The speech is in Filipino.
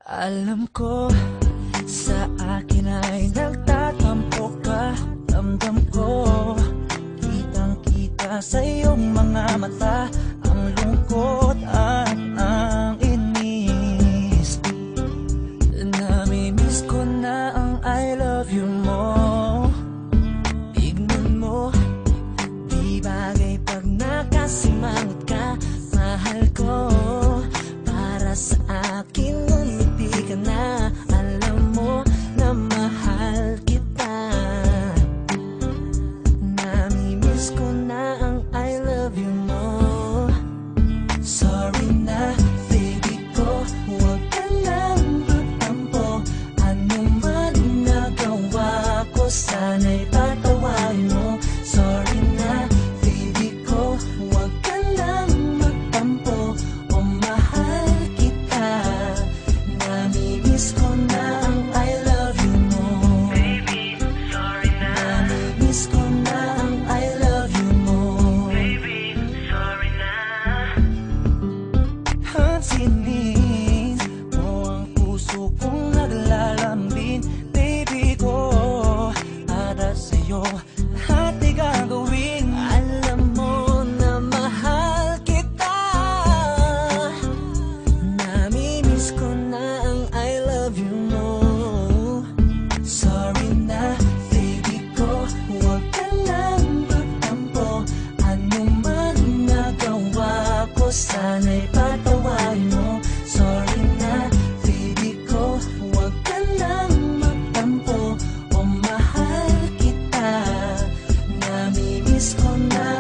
Alam ko, sa akin ay nagtatampo ka. Damdam ko, kitang-kita sa iyong mga mata ang lungkot at ang inis. Namimiss ko na ang I love you mo. Tignan mo, di bagay pag nakasimangot ka. Mahal ko, para sa akin ngumiti ka na. Alam mo na mahal kita. Namimiss ko na ang I love you mo. Sorry na, baby ko, huwag ka lang magtampo. Ano man nagawa ko, sana'y patawarin mo. Sorry na, baby ko, huwag ka lang magtampo. O mahal kita. Namimiss ko na ang I love you mo. Baby, sorry na. Namimiss ko na ang I love you mo. Baby, sorry na. Hansinin mo ang puso kong naglalambing. Baby ko, para sa'yo lahat ay gagawin. Alam mo na mahal kita. Namimiss ko na ang I love you mo. Sorry na, baby ko, huwag ka lang magtampo. Ano man nagawa ko, sana'y patawarin mo. Sorry na, baby ko, huwag ka lang magtampo. O mahal kita. Namimiss ko na